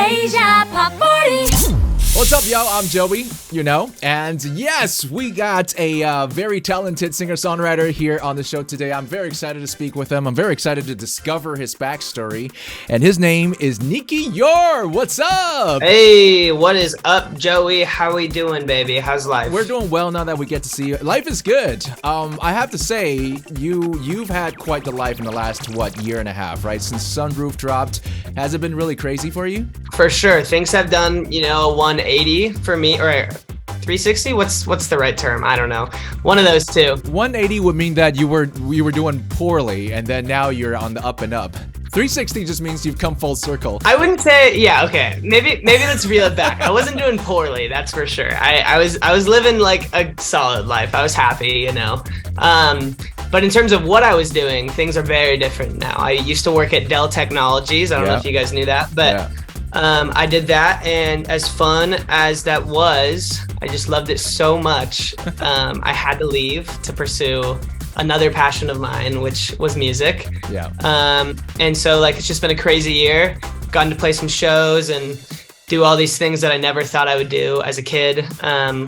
Asia Pop 40. What's up, yo? I'm Joey, and yes, we got a very talented singer-songwriter here on the show today. I'm very excited to speak with him. I'm very excited to discover his backstory, and his name is Nicky Youre. What's up? Hey, what is up, Joey? How we doing, baby? How's life? We're doing well now that we get to see you. Life is good. I have to say, you've had quite the life in the last, year and a half, right? Since Sunroof dropped, has it been really crazy for you? For sure. Things have done, 180 for me, or 360. What's the right term? I don't know. One of those two. 180 would mean that you were doing poorly, and then now you're on the up and up. 360 just means you've come full circle. I wouldn't say, yeah, okay. Maybe let's reel it back. I wasn't doing poorly, that's for sure. I was living like a solid life. I was happy, But in terms of what I was doing, things are very different now. I used to work at Dell Technologies. I don't know if you guys knew that, but I did that, and as fun as that was, I just loved it so much. I had to leave to pursue another passion of mine, which was music. And so it's just been a crazy year. Gotten to play some shows and do all these things that I never thought I would do as a kid,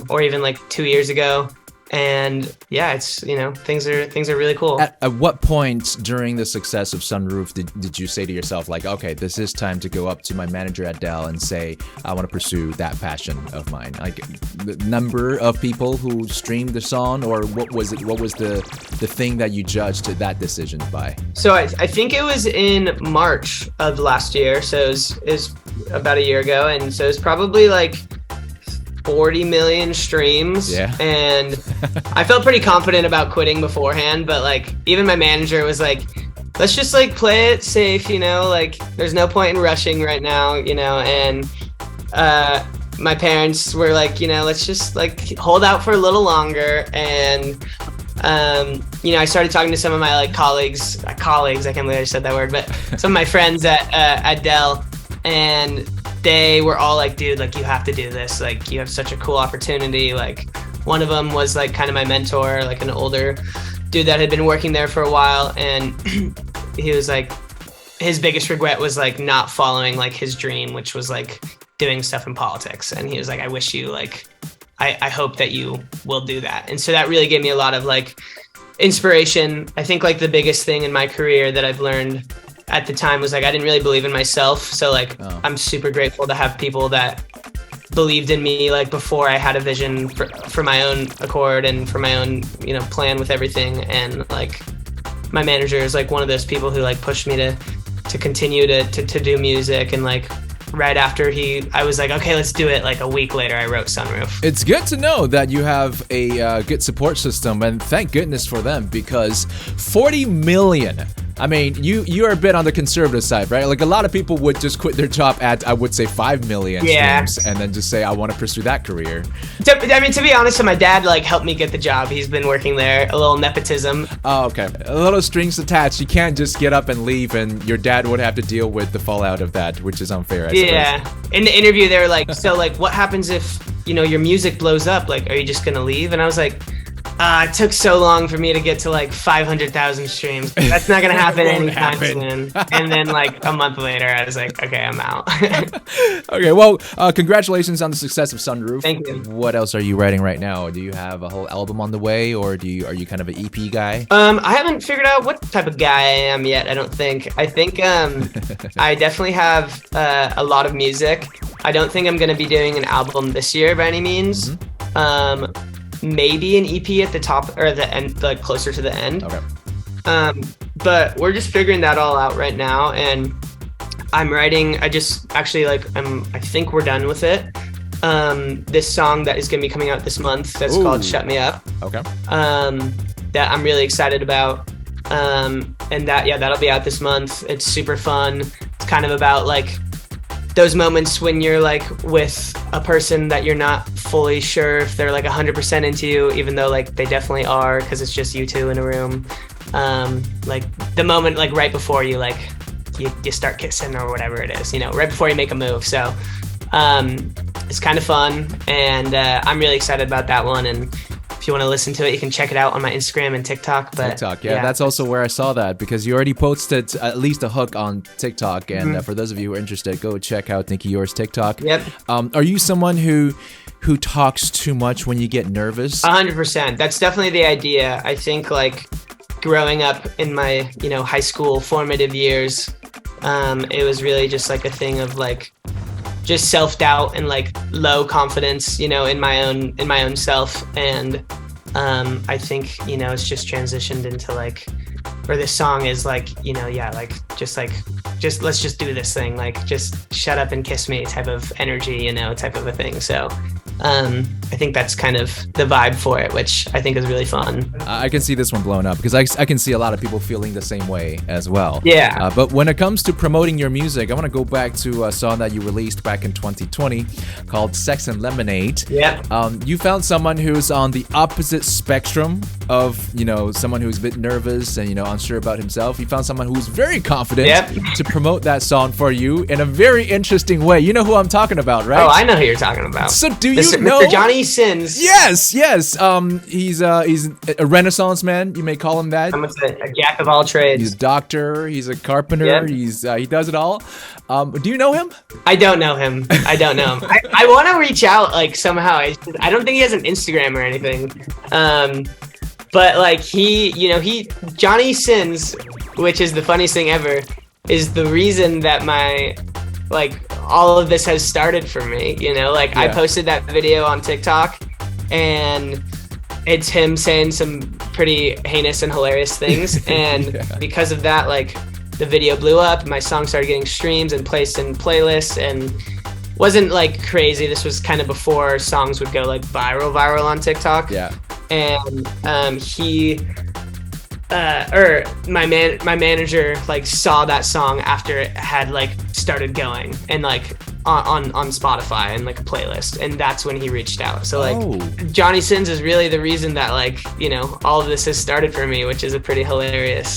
or even 2 years ago. And yeah, it's things are really cool. At what point during the success of Sunroof did you say to yourself, okay, this is time to go up to my manager at Dell and say, I want to pursue that passion of mine? The number of people who streamed the song, or what was it? What was the thing that you judged that decision by? So I think it was in March of last year. So it was about a year ago, and so it's probably 40 million streams. And I felt pretty confident about quitting beforehand, but even my manager was let's just play it safe, there's no point in rushing right now, and my parents were let's just hold out for a little longer. And I started talking to some of my colleagues, I can't believe I said that word, but some of my friends at Dell, and they were all dude, you have to do this. You have such a cool opportunity. One of them was kind of my mentor, an older dude that had been working there for a while. And he was his biggest regret was not following his dream, which was doing stuff in politics. And he was I wish you I hope that you will do that. And so that really gave me a lot of inspiration. I think the biggest thing in my career that I've learned at the time was I didn't really believe in myself. So I'm super grateful to have people that believed in me before I had a vision for my own accord and for my own plan with everything. And my manager is one of those people who pushed me to continue to do music. And right after I was okay, let's do it. A week later, I wrote Sunroof. It's good to know that you have a good support system, and thank goodness for them, because 40 million. I mean, you're a bit on the conservative side, right? A lot of people would just quit their job at, I would say, 5 million streams, and then just say, I want to pursue that career. To be honest, my dad helped me get the job. He's been working there. A little nepotism. Oh, okay. A little strings attached. You can't just get up and leave, and your dad would have to deal with the fallout of that, which is unfair, I suppose. Yeah. In the interview, they were so what happens if your music blows up? Are you just gonna leave? And I was it took so long for me to get to 500,000 streams. That's not gonna happen anytime soon. And then a month later, I was okay, I'm out. Okay, well, congratulations on the success of Sunroof. Thank you. What else are you writing right now? Do you have a whole album on the way, or are you kind of an EP guy? I haven't figured out what type of guy I am yet. I don't think. I think I definitely have a lot of music. I don't think I'm gonna be doing an album this year by any means. Maybe an EP at the top or the end, closer to the end. Okay. But we're just figuring that all out right now, and I'm writing. I just actually I think we're done with it. This song that is gonna be coming out this month that's called "Shut Me Up." Okay. That I'm really excited about. And that'll be out this month. It's super fun. It's kind of about those moments when you're with a person that you're not fully sure if they're 100% into you, even though they definitely are, because it's just you two in a room. The moment right before you you start kissing or whatever it is, right before you make a move. So it's kind of fun, and I'm really excited about that one. And if if you want to listen to it, you can check it out on my Instagram and TikTok. But TikTok, yeah, that's also where I saw that, because you already posted at least a hook on TikTok. And for those of you who are interested, go check out Nicky Youre's TikTok. Yep. Are you someone who talks too much when you get nervous? 100%. That's definitely the idea. I think like growing up in my, high school formative years, it was really just like a thing of like just self-doubt and like low confidence, in my own self. And I think, it's just transitioned into like, or this song is like, just let's just do this thing, like just shut up and kiss me type of energy, type of a thing. So I think that's kind of the vibe for it, which I think is really fun. I can see this one blowing up, because I can see a lot of people feeling the same way as well. Yeah. But when it comes to promoting your music, I want to go back to a song that you released back in 2020 called Sex and Lemonade. Yeah. You found someone who's on the opposite spectrum of, someone who's a bit nervous and, unsure about himself. You found someone who's very confident to promote that song for you in a very interesting way. You know who I'm talking about, right? Oh, I know who you're talking about. So do you know Mr. Johnny Sins? Yes. He's a Renaissance man. You may call him that. I'm a jack of all trades. He's a doctor. He's a carpenter. Yep. He does it all. Do you know him? I don't know him. I want to reach out like somehow. I don't think he has an Instagram or anything. But like Johnny Sins, which is the funniest thing ever, is the reason that all of this has started for me. I posted that video on TikTok, and it's him saying some pretty heinous and hilarious things. And because of that, like the video blew up, my song started getting streams and placed in playlists, and wasn't like crazy. This was kind of before songs would go like viral on TikTok. Yeah. And my manager like saw that song after it had like started going, and like on Spotify and like a playlist, and that's when he reached out. So like Johnny Sins is really the reason that like all of this has started for me, which is a pretty hilarious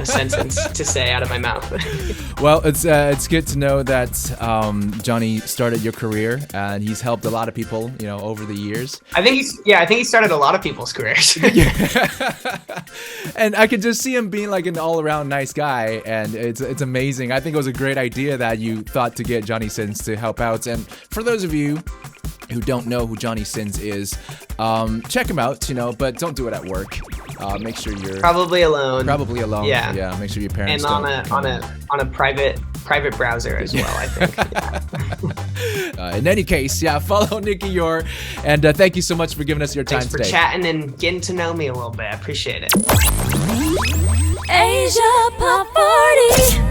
sentence to say out of my mouth. Well, it's good to know that Johnny started your career, and he's helped a lot of people over the years. I think he started a lot of people's careers. And I could just see him being like an all-around nice guy, and it's amazing. I think it was a great idea that you thought to get Johnny Sins to help out. And for those of you who don't know who Johnny Sins is, check him out, but don't do it at work. Make sure you're probably alone. Yeah. Make sure your parents and don't. on a private browser as well, I think. In any case, follow Nicky Youre, and thank you so much for giving us your time today. Thanks for chatting and getting to know me a little bit. I appreciate it. Asia Pop 40.